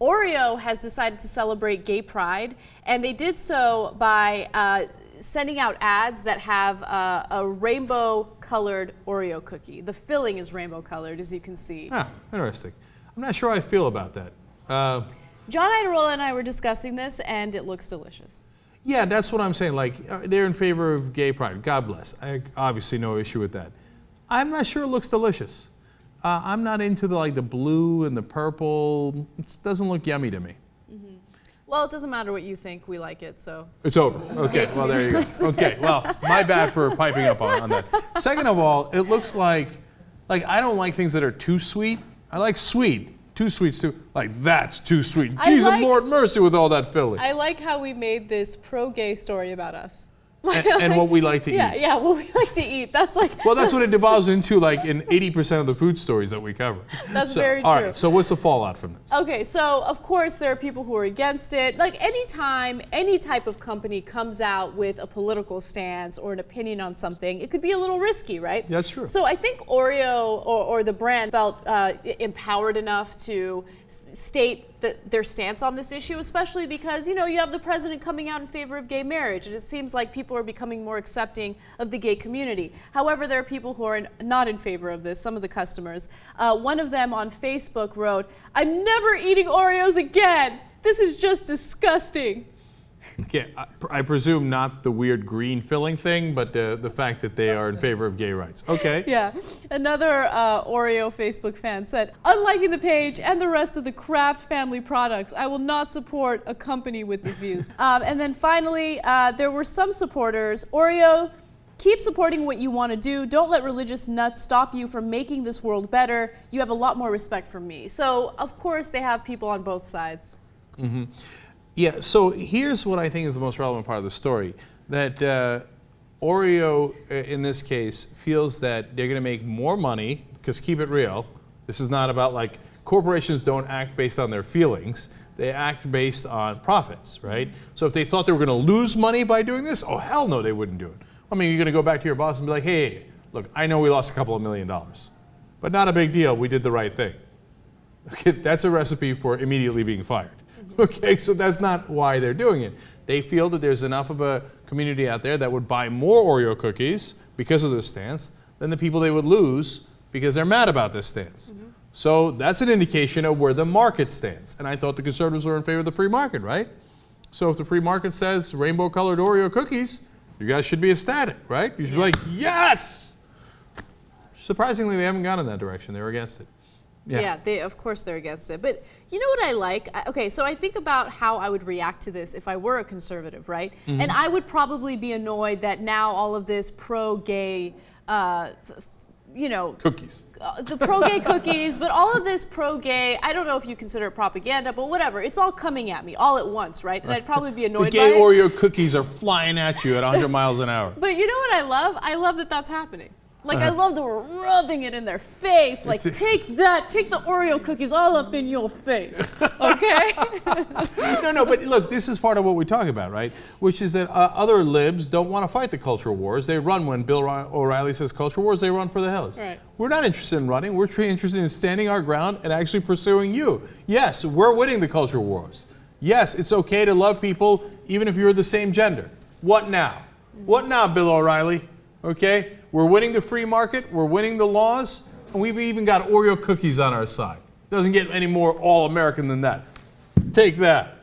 Oreo has decided to celebrate gay pride, and they did so by sending out ads that have a rainbow-colored Oreo cookie. The filling is rainbow-colored, as you can see. Ah, interesting. I'm not sure how I feel about that. John Iderola and I were discussing this, and it looks delicious. Yeah, that's what I'm saying. Like, they're in favor of gay pride. God bless. I obviously no issue with that. I'm not sure it looks delicious. I'm not into the blue and the purple. It doesn't look yummy to me. Mm-hmm. Well, it doesn't matter what you think. We like it, so. It's over. Okay, well, there you go. Okay, well, my bad for piping up on that. Second of all, it looks like I don't like things that are too sweet. I like sweet. Too sweet, too. Like, that's too sweet. Jesus, Lord mercy with all that filling. I like how we made this pro-gay story about us. And what we like to eat. Yeah, what we like to eat. That's like. Well, that's what it devolves into, like in 80% of the food stories that we cover. That's very true. All right, so what's the fallout from this? Okay, so of course there are people who are against it. Like anytime any type of company comes out with a political stance or an opinion on something, it could be a little risky, right? That's true. So I think Oreo or the brand felt empowered enough to state their stance on this issue, especially because, you have the president coming out in favor of gay marriage, and it seems like people are becoming more accepting of the gay community. However, there are people who are not in favor of this, some of the customers. One of them on Facebook wrote, "I'm never eating Oreos again. This is just disgusting." Okay, I presume not the weird green filling thing, but the fact that they are in favor of gay rights. Okay. Yeah. Another Oreo Facebook fan said, "Unliking the page and the rest of the Kraft family products, I will not support a company with these views." And then finally, there were some supporters. Oreo, keep supporting what you want to do. Don't let religious nuts stop you from making this world better. You have a lot more respect from me. So, of course, they have people on both sides. Mm-hmm. Yeah, so here's what I think is the most relevant part of the story, that Oreo, in this case, feels that they're going to make more money, because keep it real, this is not about corporations don't act based on their feelings, they act based on profits, right? So if they thought they were going to lose money by doing this, oh hell no, they wouldn't do it. I mean, you're going to go back to your boss and be like, hey, look, I know we lost a couple of $1 million, but not a big deal, we did the right thing. Okay, that's a recipe for immediately being fired. Okay, so that's not why they're doing it. They feel that there's enough of a community out there that would buy more Oreo cookies because of this stance than the people they would lose because they're mad about this stance. Mm-hmm. So that's an indication of where the market stands. And I thought the conservatives were in favor of the free market, right? So if the free market says rainbow-colored Oreo cookies, you guys should be ecstatic, right? You should be like, yes! Surprisingly, they haven't gone in that direction. They were against it. Yeah, of course they're against it. But you know what I like? Okay, so I think about how I would react to this if I were a conservative, right? Mm-hmm. And I would probably be annoyed that now all of this pro-gay, cookies. The pro-gay cookies, but all of this pro-gay, I don't know if you consider it propaganda, but whatever. It's all coming at me all at once, right? And I'd probably be annoyed by it. The gay Oreo cookies are flying at you at 100 miles an hour. But you know what I love? I love that that's happening. I love that we're rubbing it in their face. Like, take the Oreo cookies all up in your face, okay? No, but look, this is part of what we talk about, right? Which is that other libs don't want to fight the culture wars. They run when Bill O'Reilly says culture wars, they run for the hills. Right. We're not interested in running. We're interested in standing our ground and actually pursuing you. Yes, we're winning the culture wars. Yes, it's okay to love people even if you're the same gender. What now? What now, Bill O'Reilly? Okay? We're winning the free market, we're winning the laws, and we've even got Oreo cookies on our side. Doesn't get any more all-American than that. Take that.